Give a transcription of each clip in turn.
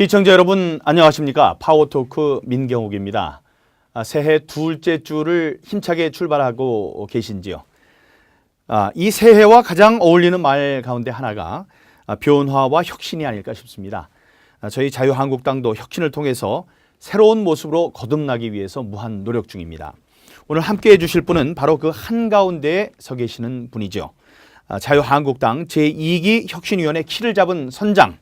시청자 여러분 안녕하십니까? 파워토크 민경욱입니다. 새해 둘째 주를 힘차게 출발하고 계신지요? 이 새해와 가장 어울리는 말 가운데 하나가 변화와 혁신이 아닐까 싶습니다. 저희 자유한국당도 혁신을 통해서 새로운 모습으로 거듭나기 위해서 무한 노력 중입니다. 오늘 함께해 주실 분은 바로 그 한가운데에 서 계시는 분이죠. 자유한국당 제2기 혁신위원회 키를 잡은 선장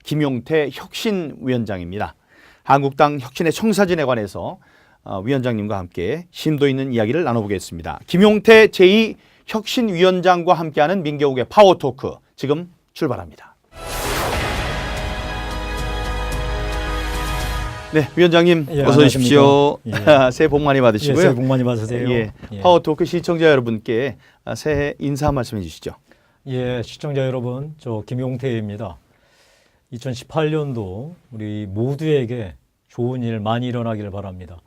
김용태 혁신위원장입니다. 한국당 혁신의 청사진에 관해서 위원장님과 함께 심도 있는 이야기를 나눠보겠습니다. 김용태 제2 혁신위원장과 함께하는 민경욱의 파워토크 지금 출발합니다. 네, 위원장님 어서 오십시오. 새해 복 많이 받으시고요. 새해 복 많이 받으세요. 파워토크 시청자 여러분께 새해 인사 한 말씀 해주시죠. 시청자 여러분, 저 김용태입니다. 2018년도 우리 모두에게 좋은 일 많이 일어나기를 바랍니다.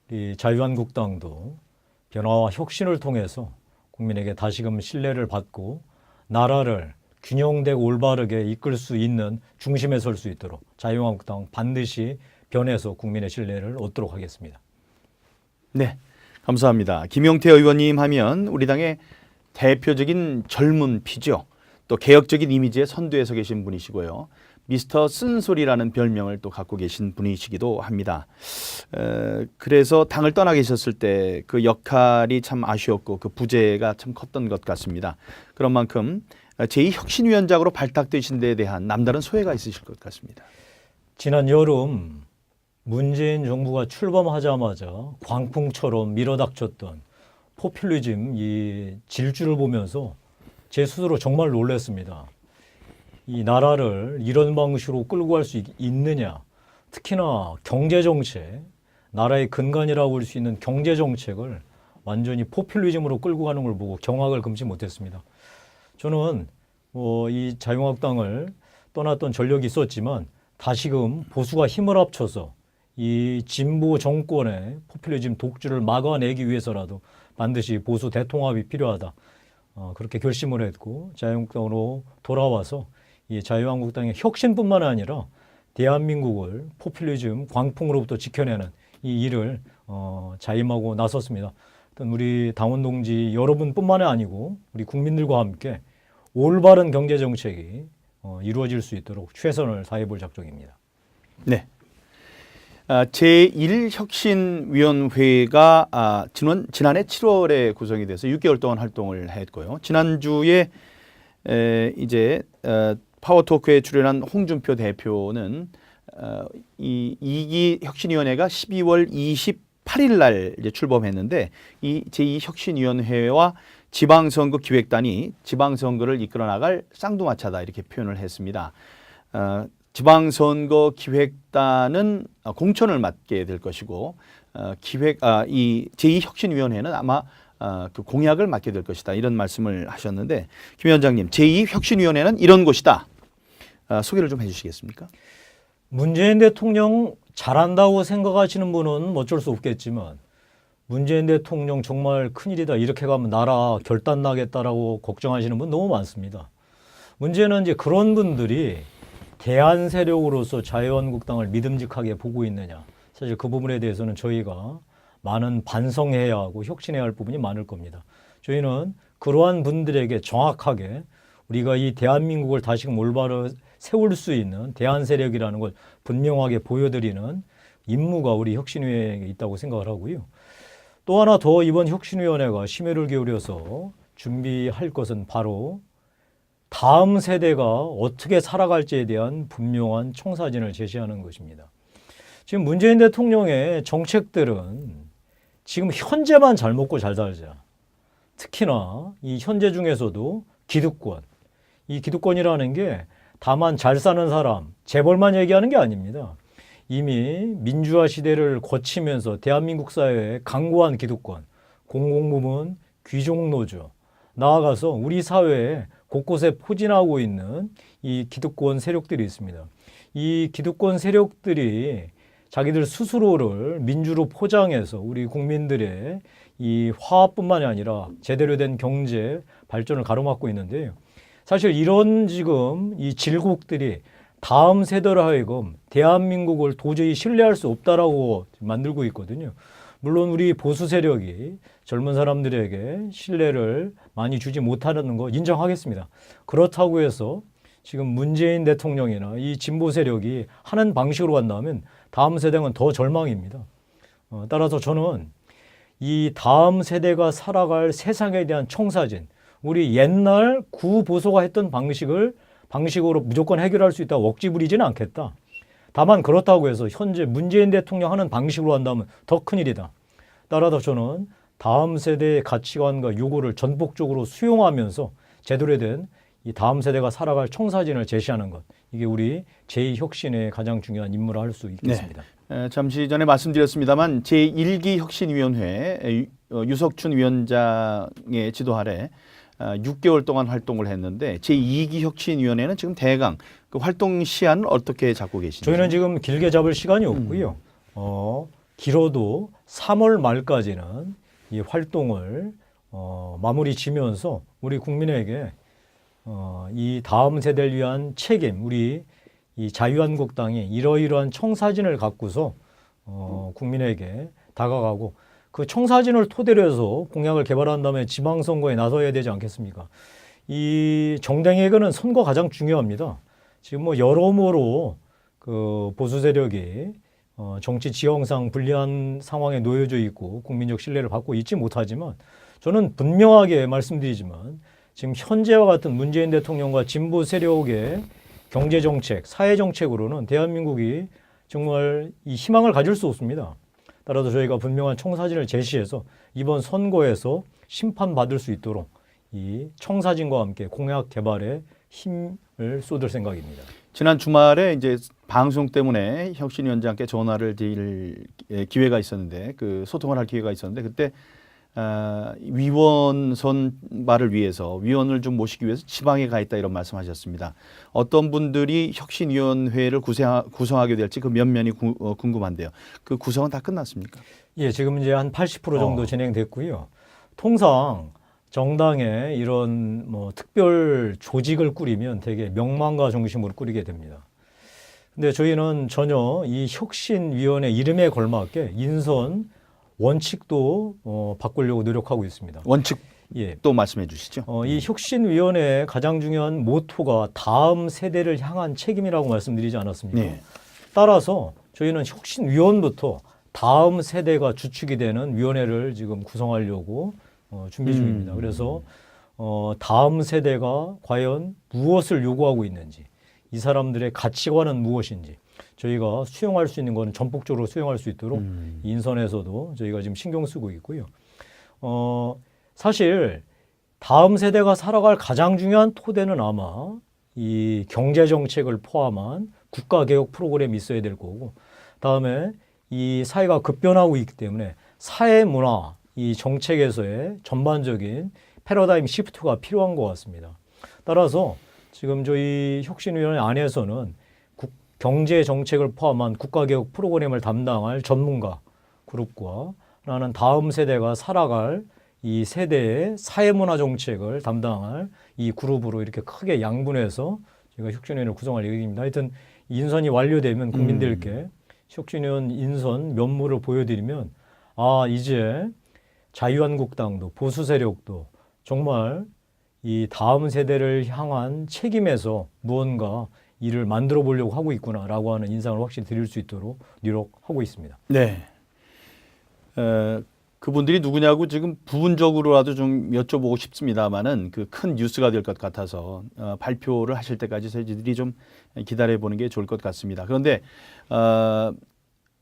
우리 자유한국당도 변화와 혁신을 통해서 국민에게 다시금 신뢰를 받고 나라를 균형되고 올바르게 이끌 수 있는 중심에 설 수 있도록 자유한국당 반드시 변해서 국민의 신뢰를 얻도록 하겠습니다. 네, 감사합니다. 김용태 의원님 하면 우리 당의 대표적인 젊은 피죠. 또 개혁적인 이미지의 선두에 서 계신 분이시고요. 미스터 쓴소리라는 별명을 또 갖고 계신 분이시기도 합니다. 그래서 당을 떠나 계셨을 때 그 역할이 참 아쉬웠고 그 부재가 참 컸던 것 같습니다. 그런 만큼 제2혁신위원장으로 발탁되신 데에 대한 남다른 소회가 있으실 것 같습니다. 지난 여름 문재인 정부가 출범하자마자 광풍처럼 밀어닥쳤던 포퓰리즘 이 질주를 보면서 제 스스로 정말 놀랐습니다. 이 나라를 이런 방식으로 끌고 갈 수 있느냐, 특히나 경제정책, 나라의 근간이라고 볼 수 있는 경제정책을 완전히 포퓰리즘으로 끌고 가는 걸 보고 경악을 금치 못했습니다. 저는 이 자유한국당을 떠났던 전력이 있었지만 다시금 보수가 힘을 합쳐서 이 진보 정권의 포퓰리즘 독주를 막아내기 위해서라도 반드시 보수 대통합이 필요하다. 그렇게 결심을 했고 자유한국당으로 돌아와서 이 자유한국당의 혁신뿐만 아니라 대한민국을 포퓰리즘 광풍으로부터 지켜내는 이 일을 자임하고 나섰습니다. 우리 당원 동지 여러분뿐만 아니고 우리 국민들과 함께 올바른 경제 정책이 이루어질 수 있도록 최선을 다해볼 작정입니다. 네. 제1혁신위원회가 지난해 7월에 구성이 돼서 6개월 동안 활동을 했고요. 지난주에 이제 파워토크에 출연한 홍준표 대표는 이 2기 혁신위원회가 12월 28일 날 이제 출범했는데 이 제2혁신위원회와 지방선거 기획단이 지방선거를 이끌어 나갈 쌍두마차다 이렇게 표현을 했습니다. 지방선거 기획단은 공천을 맡게 될 것이고 이 제2혁신위원회는 아마 그 공약을 맡게 될 것이다 이런 말씀을 하셨는데 김 위원장님 제2혁신위원회는 이런 곳이다. 소개를 좀 해주시겠습니까? 문재인 대통령 잘한다고 생각하시는 분은 어쩔 수 없겠지만 문재인 대통령 정말 큰일이다. 이렇게 가면 나라 결단 나겠다라고 걱정하시는 분 너무 많습니다. 문제는 이제 그런 분들이 대안 세력으로서 자유한국당을 믿음직하게 보고 있느냐. 사실 그 부분에 대해서는 저희가 많은 반성해야 하고 혁신해야 할 부분이 많을 겁니다. 저희는 그러한 분들에게 정확하게 우리가 이 대한민국을 다시금 올바로 세울 수 있는 대안 세력이라는 걸 분명하게 보여드리는 임무가 우리 혁신위원회에 있다고 생각을 하고요. 또 하나 더 이번 혁신위원회가 심혈을 기울여서 준비할 것은 바로 다음 세대가 어떻게 살아갈지에 대한 분명한 청사진을 제시하는 것입니다. 지금 문재인 대통령의 정책들은 지금 현재만 잘 먹고 잘 살자. 특히나 이 현재 중에서도 기득권. 이 기득권이라는 게 다만 잘 사는 사람, 재벌만 얘기하는 게 아닙니다. 이미 민주화 시대를 거치면서 대한민국 사회에 강고한 기득권, 공공부문, 귀족노조, 나아가서 우리 사회에 곳곳에 포진하고 있는 이 기득권 세력들이 있습니다. 이 기득권 세력들이 자기들 스스로를 민주로 포장해서 우리 국민들의 이 화합뿐만이 아니라 제대로 된 경제 발전을 가로막고 있는데요. 사실 이런 지금 이 질곡들이 다음 세대로 하여금 대한민국을 도저히 신뢰할 수 없다라고 만들고 있거든요. 물론 우리 보수 세력이 젊은 사람들에게 신뢰를 많이 주지 못하는 거 인정하겠습니다. 그렇다고 해서 지금 문재인 대통령이나 이 진보 세력이 하는 방식으로 간다면 다음 세대는 더 절망입니다. 따라서 저는 이 다음 세대가 살아갈 세상에 대한 청사진, 우리 옛날 구보수가 했던 방식으로 무조건 해결할 수 있다고 억지 부리지는 않겠다. 다만 그렇다고 해서 현재 문재인 대통령 하는 방식으로 한다면 더 큰일이다. 따라서 저는 다음 세대의 가치관과 요구를 전폭적으로 수용하면서 제대로 된 이 다음 세대가 살아갈 청사진을 제시하는 것. 이게 우리 제2혁신의 가장 중요한 임무라 할 수 있겠습니다. 잠시 전에 말씀드렸습니다만 제1기 혁신위원회 유석춘 위원장의 지도 아래 6개월 동안 활동을 했는데 제2기 혁신위원회는 지금 대강 그 활동 시한은 어떻게 잡고 계신지? 저희는 지금 길게 잡을 시간이 없고요. 길어도 3월 말까지는 이 활동을 마무리 지면서 우리 국민에게 이 다음 세대를 위한 책임, 우리 이 자유한국당이 이러이러한 청사진을 갖고서 국민에게 다가가고 그 청사진을 토대로 해서 공약을 개발한 다음에 지방선거에 나서야 되지 않겠습니까? 이 정당에게는 선거 가장 중요합니다. 지금 뭐 여러모로 그 보수 세력이 정치 지형상 불리한 상황에 놓여져 있고 국민적 신뢰를 받고 있지 못하지만 저는 분명하게 말씀드리지만 지금 현재와 같은 문재인 대통령과 진보 세력의 경제정책, 사회정책으로는 대한민국이 정말 이 희망을 가질 수 없습니다. 따라서 저희가 분명한 청사진을 제시해서 이번 선거에서 심판받을 수 있도록 이 청사진과 함께 공약 개발에 힘을 쏟을 생각입니다. 지난 주말에 이제 방송 때문에 혁신위원장께 전화를 드릴 기회가 있었는데 그 소통을 할 기회가 있었는데 그때 위원 선발을 위해서 위원을 좀 모시기 위해서 지방에 가 있다 이런 말씀하셨습니다. 어떤 분들이 혁신위원회를 구성하게 될지 그 면면이 궁금한데요. 그 구성은 다 끝났습니까? 예, 지금 이제 한 80% 정도 진행됐고요. 통상 정당에 이런 뭐 특별 조직을 꾸리면 되게 명망가 중심으로 꾸리게 됩니다. 근데 저희는 전혀 이 혁신위원회 이름에 걸맞게 인선 원칙도 바꾸려고 노력하고 있습니다. 원칙 예. 또 말씀해 주시죠. 이 혁신위원회의 가장 중요한 모토가 다음 세대를 향한 책임이라고 말씀드리지 않았습니까? 네. 따라서 저희는 혁신위원부터 다음 세대가 주축이 되는 위원회를 지금 구성하려고 준비 중입니다. 그래서 다음 세대가 과연 무엇을 요구하고 있는지, 이 사람들의 가치관은 무엇인지 저희가 수용할 수 있는 건 전폭적으로 수용할 수 있도록 인선에서도 저희가 지금 신경 쓰고 있고요. 사실 다음 세대가 살아갈 가장 중요한 토대는 아마 이 경제 정책을 포함한 국가 개혁 프로그램이 있어야 될 거고, 다음에 이 사회가 급변하고 있기 때문에 사회 문화 이 정책에서의 전반적인 패러다임 시프트가 필요한 것 같습니다. 따라서 지금 저희 혁신위원회 안에서는 경제 정책을 포함한 국가개혁 프로그램을 담당할 전문가 그룹과 나는 다음 세대가 살아갈 이 세대의 사회문화 정책을 담당할 이 그룹으로 이렇게 크게 양분해서 저희가 혁신위원회를 구성할 예정입니다. 하여튼 인선이 완료되면 국민들께 혁신위원 인선 면모를 보여드리면 이제 자유한국당도 보수 세력도 정말 이 다음 세대를 향한 책임에서 무언가 일을 만들어 보려고 하고 있구나라고 하는 인상을 확실히 드릴 수 있도록 노력하고 있습니다. 네. 그분들이 누구냐고 지금 부분적으로라도 좀 여쭤보고 싶습니다만은 그 큰 뉴스가 될 것 같아서 발표를 하실 때까지 저희들이 좀 기다려 보는 게 좋을 것 같습니다. 그런데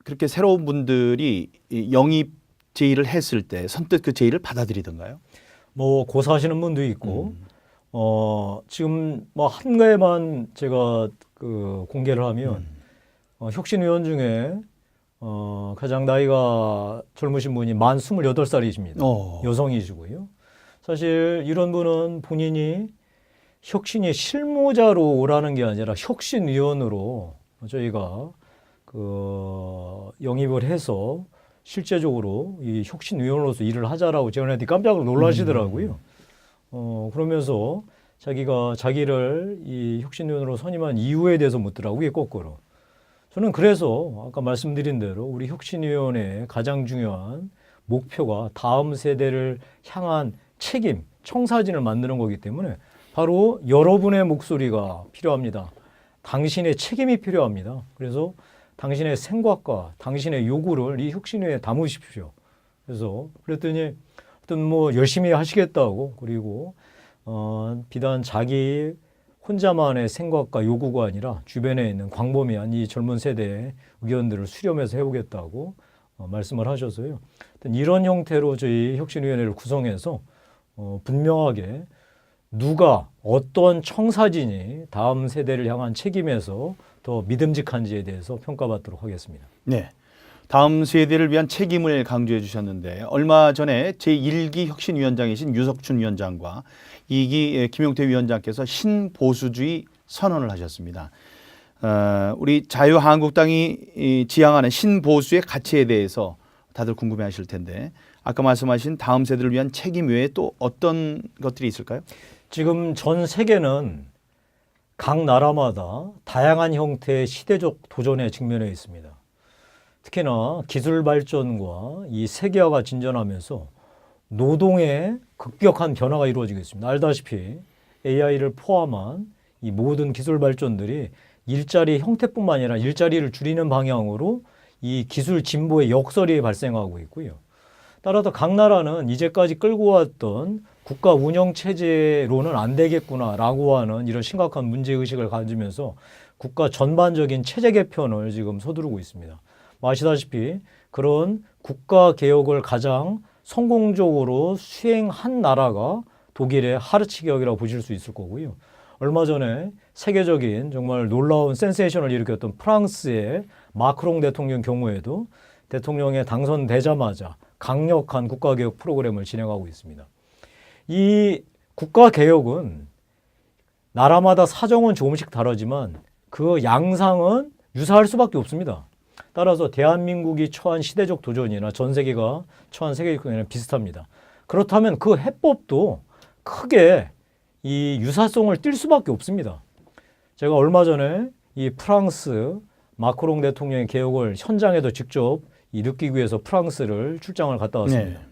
그렇게 새로운 분들이 영입 제의를 했을 때 선뜻 그 제의를 받아들이던가요? 뭐 고사하시는 분도 있고 지금 뭐 한 가지만 제가 그 공개를 하면 혁신위원 중에 가장 나이가 젊으신 분이 만 28살이십니다. 여성이시고요. 사실 이런 분은 본인이 혁신의 실무자로 오라는 게 아니라 혁신위원으로 저희가 그 영입을 해서 실제적으로 이 혁신위원으로서 일을 하자라고 제안했더니 깜짝 놀라시더라고요. 그러면서 자기가 자기를 이 혁신위원으로 선임한 이유에 대해서 묻더라고요. 이게 거꾸로. 저는 그래서 아까 말씀드린 대로 우리 혁신위원회의 가장 중요한 목표가 다음 세대를 향한 책임, 청사진을 만드는 거기 때문에 바로 여러분의 목소리가 필요합니다. 당신의 책임이 필요합니다. 그래서 당신의 생각과 당신의 요구를 이 혁신위에 담으십시오. 그래서 그랬더니 어떤 뭐 열심히 하시겠다고 그리고 비단 자기 혼자만의 생각과 요구가 아니라 주변에 있는 광범위한 이 젊은 세대의 의견들을 수렴해서 해오겠다고 말씀을 하셔서요. 이런 형태로 저희 혁신위원회를 구성해서 분명하게 누가 어떤 청사진이 다음 세대를 향한 책임에서 더 믿음직한지에 대해서 평가받도록 하겠습니다. 네. 다음 세대를 위한 책임을 강조해 주셨는데 얼마 전에 제1기 혁신위원장이신 유석춘 위원장과 2기 김용태 위원장께서 신보수주의 선언을 하셨습니다. 우리 자유한국당이 지향하는 신보수의 가치에 대해서 다들 궁금해하실 텐데 아까 말씀하신 다음 세대를 위한 책임 외에 또 어떤 것들이 있을까요? 지금 전 세계는 각 나라마다 다양한 형태의 시대적 도전에 직면해 있습니다. 특히나 기술 발전과 이 세계화가 진전하면서 노동의 급격한 변화가 이루어지고 있습니다. 알다시피 AI를 포함한 이 모든 기술 발전들이 일자리 형태뿐만 아니라 일자리를 줄이는 방향으로 이 기술 진보의 역설이 발생하고 있고요. 따라서 각 나라는 이제까지 끌고 왔던 국가 운영 체제로는 안 되겠구나라고 하는 이런 심각한 문제의식을 가지면서 국가 전반적인 체제 개편을 지금 서두르고 있습니다. 아시다시피 그런 국가 개혁을 가장 성공적으로 수행한 나라가 독일의 하르츠기역이라고 보실 수 있을 거고요. 얼마 전에 세계적인 정말 놀라운 센세이션을 일으켰던 프랑스의 마크롱 대통령 경우에도 대통령에 당선되자마자 강력한 국가개혁 프로그램을 진행하고 있습니다. 이 국가개혁은 나라마다 사정은 조금씩 다르지만 그 양상은 유사할 수밖에 없습니다. 따라서 대한민국이 처한 시대적 도전이나 전 세계가 처한 세계적 도전이랑 비슷합니다. 그렇다면 그 해법도 크게 이 유사성을 띌 수밖에 없습니다. 제가 얼마 전에 이 프랑스 마크롱 대통령의 개혁을 현장에도 직접 느끼기 위해서 프랑스를 출장을 갔다 왔습니다. 네.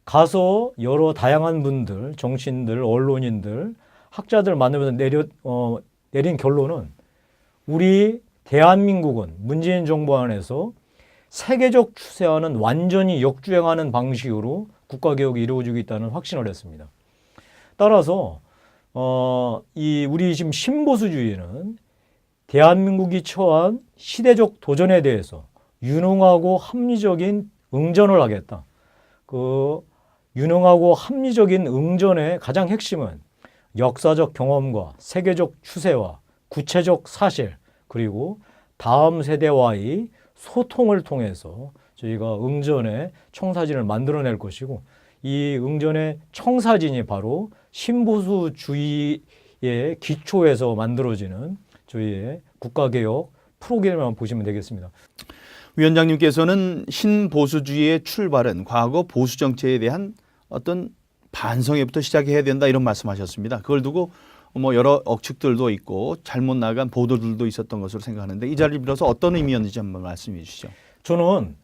가서 여러 다양한 분들, 정치인들, 언론인들, 학자들 만나면서 내린 결론은 우리 대한민국은 문재인 정부 안에서 세계적 추세와는 완전히 역주행하는 방식으로 국가개혁이 이루어지고 있다는 확신을 했습니다. 따라서 우리 지금 신보수주의는 대한민국이 처한 시대적 도전에 대해서 유능하고 합리적인 응전을 하겠다. 그 유능하고 합리적인 응전의 가장 핵심은 역사적 경험과 세계적 추세와 구체적 사실 그리고 다음 세대와의 소통을 통해서 저희가 응전의 청사진을 만들어낼 것이고 이 응전의 청사진이 바로 신보수주의의 기초에서 만들어지는 저희의 국가개혁 프로그램만 보시면 되겠습니다. 위원장님께서는 신보수주의의 출발은 과거 보수 정체에 대한 어떤 반성회부터 시작해야 된다 이런 말씀하셨습니다. 그걸 두고 뭐 여러 억측들도 있고 잘못 나간 보도들도 있었던 것으로 생각하는데 이 자리를 빌어서 어떤 의미였는지 한번 말씀해 주시죠. 저는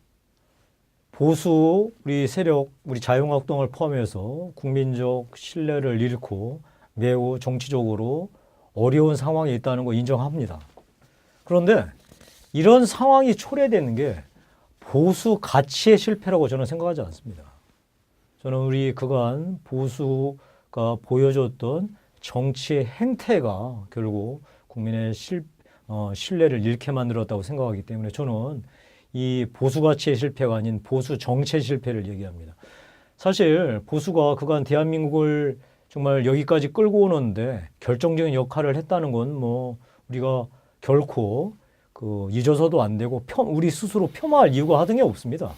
보수 우리 세력, 우리 자유한국당을 포함해서 국민적 신뢰를 잃고 매우 정치적으로 어려운 상황에 있다는 거 인정합니다. 그런데 이런 상황이 초래되는 게 보수 가치의 실패라고 저는 생각하지 않습니다. 저는 우리 그간 보수가 보여줬던 정치의 행태가 결국 국민의 신뢰를 잃게 만들었다고 생각하기 때문에 저는 이 보수 가치의 실패가 아닌 보수 정치의 실패를 얘기합니다. 사실 보수가 그간 대한민국을 정말 여기까지 끌고 오는데 결정적인 역할을 했다는 건 뭐 우리가 결코 잊어서도 안 되고 우리 스스로 폄하할 이유가 하등이 없습니다.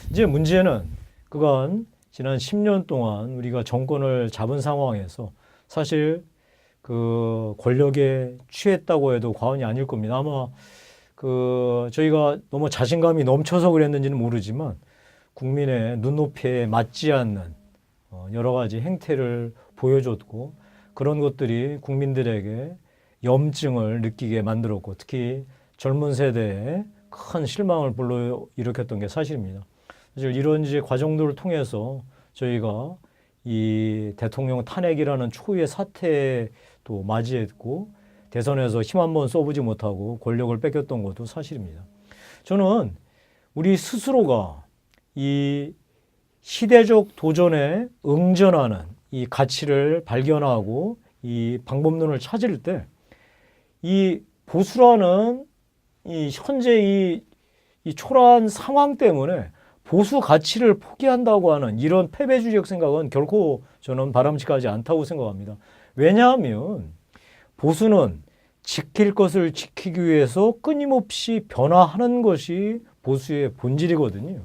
이제 문제는 그간 지난 10년 동안 우리가 정권을 잡은 상황에서 사실 그 권력에 취했다고 해도 과언이 아닐 겁니다. 아마 저희가 너무 자신감이 넘쳐서 그랬는지는 모르지만 국민의 눈높이에 맞지 않는 여러 가지 행태를 보여줬고 그런 것들이 국민들에게 염증을 느끼게 만들었고 특히 젊은 세대에 큰 실망을 불러일으켰던 게 사실입니다. 사실 이런 이제 과정들을 통해서 저희가 이 대통령 탄핵이라는 초유의 사태도 맞이했고 대선에서 힘 한번 써보지 못하고 권력을 뺏겼던 것도 사실입니다. 저는 우리 스스로가 이 시대적 도전에 응전하는 이 가치를 발견하고 이 방법론을 찾을 때 이 보수라는 이 현재 이 초라한 상황 때문에 보수 가치를 포기한다고 하는 이런 패배주의적 생각은 결코 저는 바람직하지 않다고 생각합니다. 왜냐하면 보수는 지킬 것을 지키기 위해서 끊임없이 변화하는 것이 보수의 본질이거든요.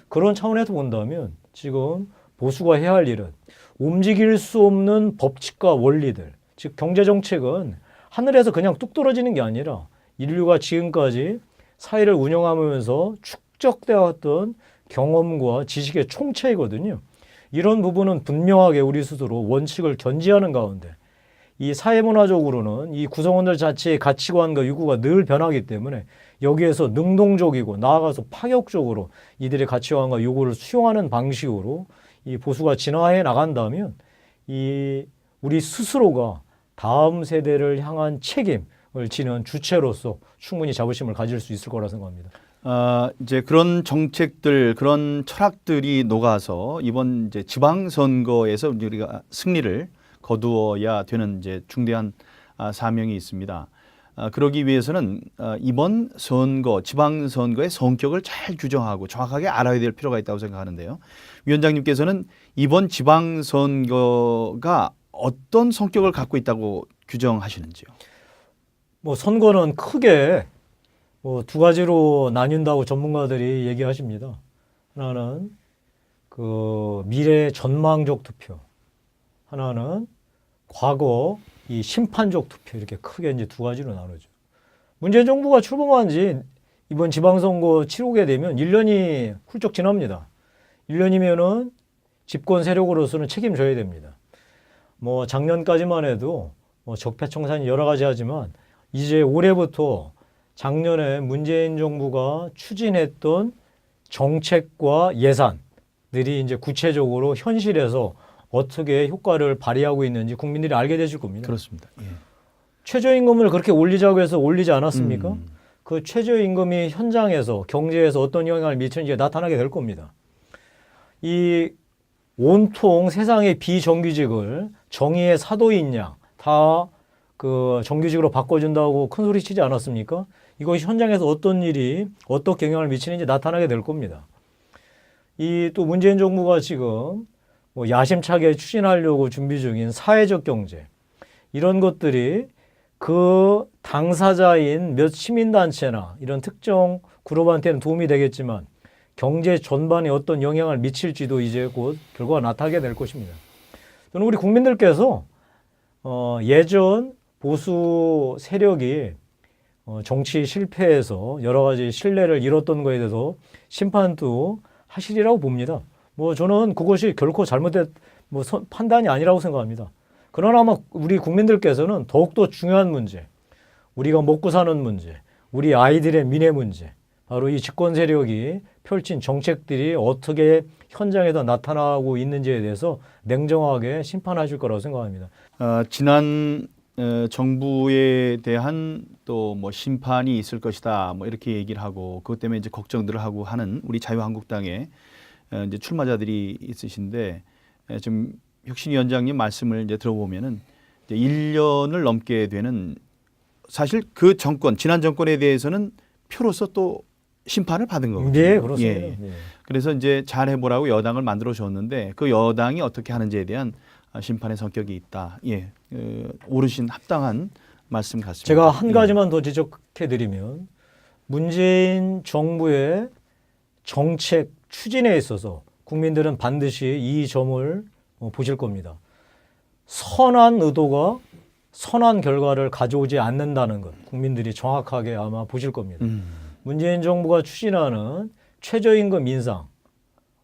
그런 차원에서 본다면 지금 보수가 해야 할 일은 움직일 수 없는 법칙과 원리들, 즉 경제정책은 하늘에서 그냥 뚝 떨어지는 게 아니라 인류가 지금까지 사회를 운영하면서 축적되어 왔던 경험과 지식의 총체이거든요. 이런 부분은 분명하게 우리 스스로 원칙을 견지하는 가운데 이 사회문화적으로는 이 구성원들 자체의 가치관과 요구가 늘 변하기 때문에 여기에서 능동적이고 나아가서 파격적으로 이들의 가치관과 요구를 수용하는 방식으로 이 보수가 진화해 나간다면 이 우리 스스로가 다음 세대를 향한 책임을 지는 주체로서 충분히 자부심을 가질 수 있을 거라 생각합니다. 이제 그런 정책들, 그런 철학들이 녹아서 이번 이제 지방선거에서 우리가 승리를 거두어야 되는 이제 중대한 사명이 있습니다. 그러기 위해서는 이번 선거, 지방선거의 성격을 잘 규정하고 정확하게 알아야 될 필요가 있다고 생각하는데요. 위원장님께서는 이번 지방선거가 어떤 성격을 갖고 있다고 규정하시는지요? 뭐 선거는 크게 두 가지로 나뉜다고 전문가들이 얘기하십니다. 하나는 그 미래 전망적 투표, 하나는 과거 이 심판적 투표 이렇게 크게 이제 두 가지로 나누죠. 문재인 정부가 출범한 지 이번 지방선거 치르게 되면 1년이 훌쩍 지납니다. 1년이면은 집권 세력으로서는 책임져야 됩니다. 뭐 작년까지만 해도 적폐청산이 여러 가지 하지만 이제 올해부터 작년에 문재인 정부가 추진했던 정책과 예산들이 이제 구체적으로 현실에서 어떻게 효과를 발휘하고 있는지 국민들이 알게 되실 겁니다. 그렇습니다. 예. 최저임금을 그렇게 올리자고 해서 올리지 않았습니까? 그 최저임금이 현장에서 경제에서 어떤 영향을 미치는지 나타나게 될 겁니다. 이 온통 세상의 비정규직을 정의의 사도인 양 다 그 정규직으로 바꿔준다고 큰 소리 치지 않았습니까? 이것이 현장에서 어떤 일이 어떻게 영향을 미치는지 나타나게 될 겁니다. 이 또 문재인 정부가 지금 뭐 야심차게 추진하려고 준비 중인 사회적 경제 이런 것들이 그 당사자인 몇 시민단체나 이런 특정 그룹한테는 도움이 되겠지만 경제 전반에 어떤 영향을 미칠지도 이제 곧 결과가 나타나게 될 것입니다. 저는 우리 국민들께서 예전 보수 세력이 정치 실패해서 여러 가지 신뢰를 잃었던 것에 대해서 심판도 하시리라고 봅니다. 뭐 저는 그것이 결코 잘못된 판단이 아니라고 생각합니다. 그러나 아마 우리 국민들께서는 더욱더 중요한 문제, 우리가 먹고 사는 문제, 우리 아이들의 미래 문제, 바로 이 집권 세력이 펼친 정책들이 어떻게 현장에서 나타나고 있는지에 대해서 냉정하게 심판하실 거라고 생각합니다. 지난 정부에 대한 또 뭐 심판이 있을 것이다, 뭐 이렇게 얘기를 하고 그것 때문에 이제 걱정들을 하고 하는 우리 자유한국당의 이제 출마자들이 있으신데 지금 혁신위원장님 말씀을 이제 들어보면은 이제 1년을 넘게 되는 사실 그 정권, 지난 정권에 대해서는 표로서 또 심판을 받은 거거든요. 네, 그렇습니다. 예. 네. 그래서 이제 잘 해보라고 여당을 만들어 줬는데 그 여당이 어떻게 하는지에 대한 심판의 성격이 있다. 예, 오르신 합당한 말씀 같습니다. 제가 한 가지만 더 지적해드리면 문재인 정부의 정책 추진에 있어서 국민들은 반드시 이 점을 보실 겁니다. 선한 의도가 선한 결과를 가져오지 않는다는 것 국민들이 정확하게 아마 보실 겁니다. 문재인 정부가 추진하는 최저임금 인상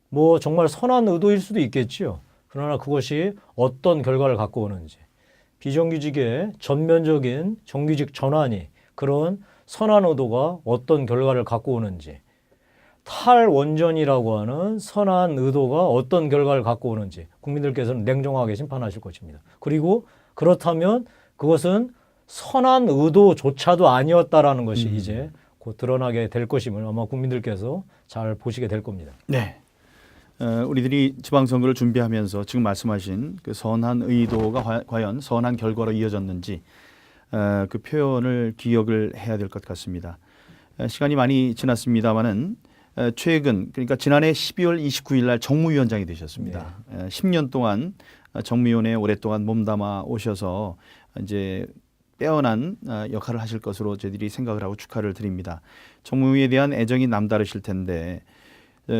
뭐 정말 선한 의도일 수도 있겠지요. 그러나 그것이 어떤 결과를 갖고 오는지 비정규직의 전면적인 정규직 전환이 그런 선한 의도가 어떤 결과를 갖고 오는지, 탈원전이라고 하는 선한 의도가 어떤 결과를 갖고 오는지 국민들께서는 냉정하게 심판하실 것입니다. 그리고 그렇다면 그것은 선한 의도조차도 아니었다라는 것이 이제 곧 드러나게 될 것임을 아마 국민들께서 잘 보시게 될 겁니다. 네. 우리들이 지방선거를 준비하면서 지금 말씀하신 그 선한 의도가 과연 선한 결과로 이어졌는지 그 표현을 기억을 해야 될 것 같습니다. 시간이 많이 지났습니다마는 최근 그러니까 지난해 12월 29일 날 정무위원장이 되셨습니다. 10년 동안 정무위원회에 오랫동안 몸담아 오셔서 이제 빼어난 역할을 하실 것으로 저희들이 생각을 하고 축하를 드립니다. 정무위에 대한 애정이 남다르실 텐데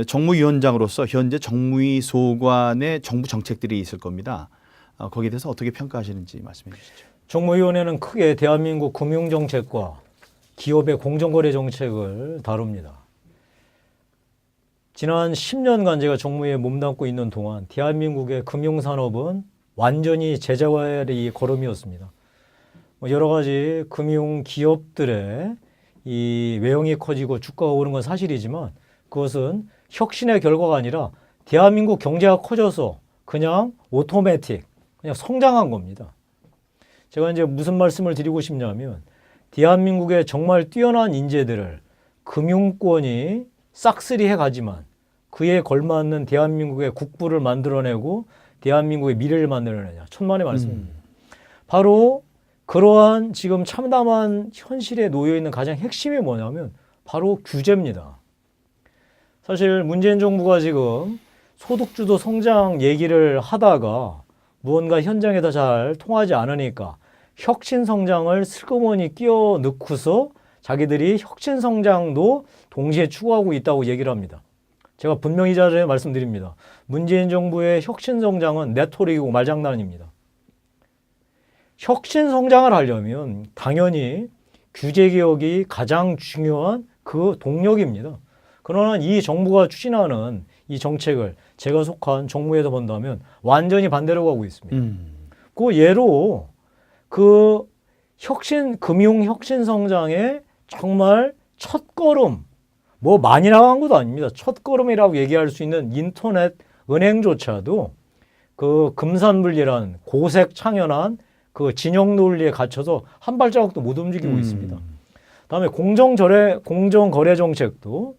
정무위원장으로서 현재 정무위 소관의 정부 정책들이 있을 겁니다. 거기에 대해서 어떻게 평가하시는지 말씀해 주시죠. 정무위원회는 크게 대한민국 금융정책과 기업의 공정거래 정책을 다룹니다. 지난 10년간 제가 정무위에 몸담고 있는 동안 대한민국의 금융산업은 완전히 제자화의 걸음이었습니다. 여러 가지 금융기업들의 이 외형이 커지고 주가가 오른 건 사실이지만 그것은 혁신의 결과가 아니라 대한민국 경제가 커져서 그냥 오토매틱, 그냥 성장한 겁니다. 제가 이제 무슨 말씀을 드리고 싶냐면 대한민국의 정말 뛰어난 인재들을 금융권이 싹쓸이해 가지만 그에 걸맞는 대한민국의 국부를 만들어내고 대한민국의 미래를 만들어내냐. 천만의 말씀입니다. 바로 그러한 지금 참담한 현실에 놓여 있는 가장 핵심이 뭐냐면 바로 규제입니다. 사실 문재인 정부가 지금 소득주도 성장 얘기를 하다가 무언가 현장에다 잘 통하지 않으니까 혁신 성장을 슬그머니 끼워 넣고서 자기들이 혁신 성장도 동시에 추구하고 있다고 얘기를 합니다. 제가 분명히 이 자리에 말씀드립니다. 문재인 정부의 혁신 성장은 레토릭이고 말장난입니다. 혁신 성장을 하려면 당연히 규제 개혁이 가장 중요한 그 동력입니다. 그러나 이 정부가 추진하는 이 정책을 제가 속한 정무에서 본다면 완전히 반대로 가고 있습니다. 그 예로 그 금융 혁신 성장의 정말 첫걸음, 뭐 많이 나간 것도 아닙니다. 첫걸음이라고 얘기할 수 있는 인터넷 은행조차도 그 금산분리라는 고색 창연한 그 진영 논리에 갇혀서 한 발자국도 못 움직이고 있습니다. 다음에 공정거래 정책도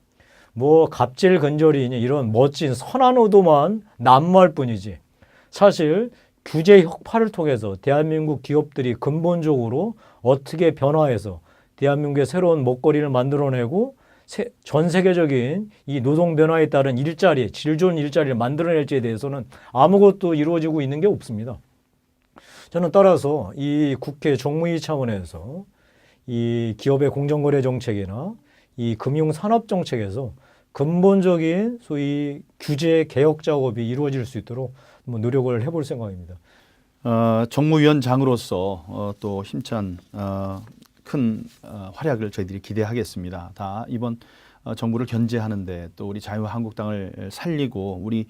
뭐 갑질 근절이니 이런 멋진 선한 의도만 난무할 뿐이지 사실 규제 혁파를 통해서 대한민국 기업들이 근본적으로 어떻게 변화해서 대한민국의 새로운 먹거리를 만들어내고 전 세계적인 이 노동 변화에 따른 일자리, 질 좋은 일자리를 만들어낼지에 대해서는 아무것도 이루어지고 있는 게 없습니다. 저는 따라서 이 국회 정무위 차원에서 이 기업의 공정거래 정책이나 이 금융산업 정책에서 근본적인 소위 규제 개혁 작업이 이루어질 수 있도록 노력을 해볼 생각입니다. 정무위원장으로서 또 힘찬 큰 활약을 저희들이 기대하겠습니다. 다 이번 정부를 견제하는데 또 우리 자유한국당을 살리고 우리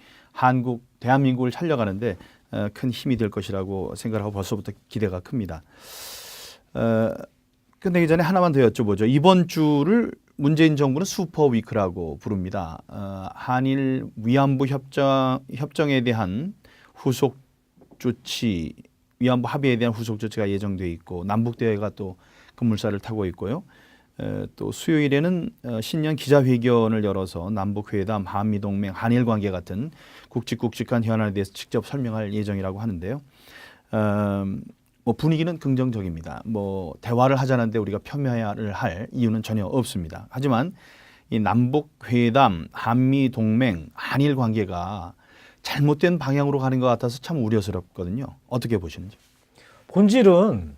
대한민국을 살려가는데 큰 힘이 될 것이라고 생각하고 벌써부터 기대가 큽니다. 끝내기 전에 하나만 더 여쭤보죠. 이번 주를 문재인 정부는 슈퍼위크라고 부릅니다. 한일 위안부 협정에 대한 후속 조치, 위안부 합의에 대한 후속 조치가 예정돼 있고 남북대회가 또 급물살을 타고 있고요. 또 수요일에는 신년 기자회견을 열어서 남북회담, 한미동맹, 한일관계 같은 굵직굵직한 현안에 대해서 직접 설명할 예정이라고 하는데요. 뭐 분위기는 긍정적입니다. 뭐 대화를 하자는데 우리가 폄하를 할 이유는 전혀 없습니다. 하지만 이 남북회담, 한미동맹, 한일관계가 잘못된 방향으로 가는 것 같아서 참 우려스럽거든요. 어떻게 보시는지? 본질은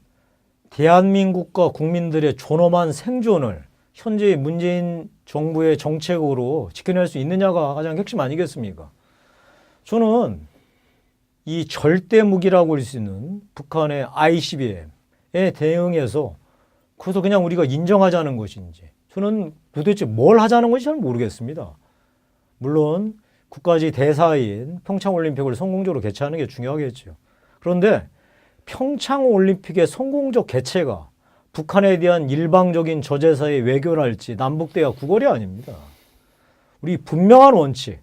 대한민국과 국민들의 존엄한 생존을 현재 문재인 정부의 정책으로 지켜낼 수 있느냐가 가장 핵심 아니겠습니까? 저는 이 절대 무기라고 할 수 있는 북한의 ICBM에 대응해서 그것도 그냥 우리가 인정하자는 것인지 저는 도대체 뭘 하자는 건지 잘 모르겠습니다. 물론 국가지 대사인 평창올림픽을 성공적으로 개최하는 게 중요하겠죠. 그런데 평창 올림픽의 성공적 개최가 북한에 대한 일방적인 저제사의 외교랄지 남북 대화 구걸이 아닙니다. 우리 분명한 원칙,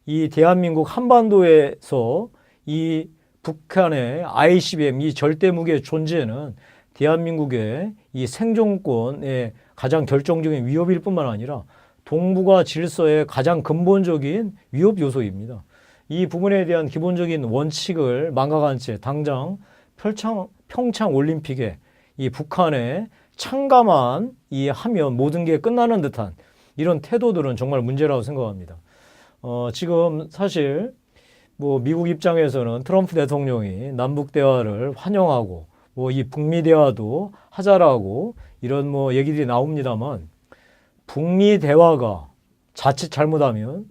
이 대한민국 한반도에서 이 북한의 ICBM, 이 절대무기의 존재는 대한민국의 이 생존권의 가장 결정적인 위협일 뿐만 아니라 동북아 질서의 가장 근본적인 위협 요소입니다. 이 부분에 대한 기본적인 원칙을 망각한 채 당장 평창 올림픽에 이 북한에 참가만 하면 모든 게 끝나는 듯한 이런 태도들은 정말 문제라고 생각합니다. 지금 사실 뭐 미국 입장에서는 트럼프 대통령이 남북 대화를 환영하고 뭐 이 북미 대화도 하자라고 이런 뭐 얘기들이 나옵니다만 북미 대화가 자칫 잘못하면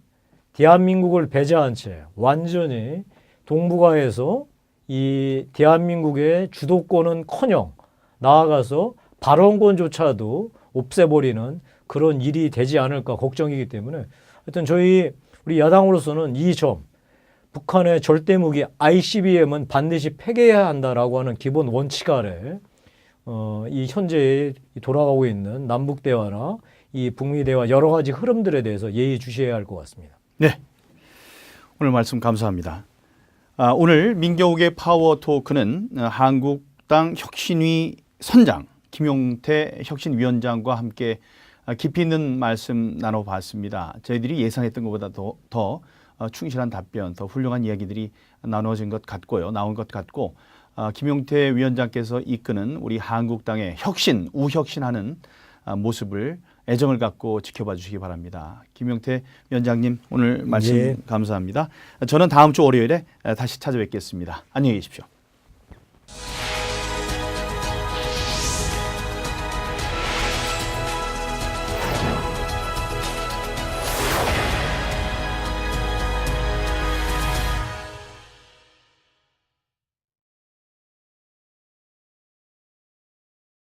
대한민국을 배제한 채 완전히 동북아에서 이 대한민국의 주도권은커녕 나아가서 발언권조차도 없애버리는 그런 일이 되지 않을까 걱정이기 때문에 하여튼 우리 야당으로서는 이 점 북한의 절대무기 ICBM은 반드시 폐기해야 한다라고 하는 기본 원칙 아래 이 현재 돌아가고 있는 남북 대화나 이 북미 대화 여러 가지 흐름들에 대해서 예의주시해야 할 것 같습니다. 네, 오늘 말씀 감사합니다. 오늘 민경욱의 파워토크는 한국당 혁신위 선장 김용태 혁신위원장과 함께 깊이 있는 말씀 나눠봤습니다. 저희들이 예상했던 것보다 더 충실한 답변, 더 훌륭한 이야기들이 나눠진 것 같고요. 나온 것 같고 김용태 위원장께서 이끄는 우리 한국당의 혁신, 우혁신하는 모습을 애정을 갖고 지켜봐 주시기 바랍니다. 김용태 위원장님 오늘 말씀 감사합니다. 저는 다음 주 월요일에 다시 찾아뵙겠습니다. 안녕히 계십시오.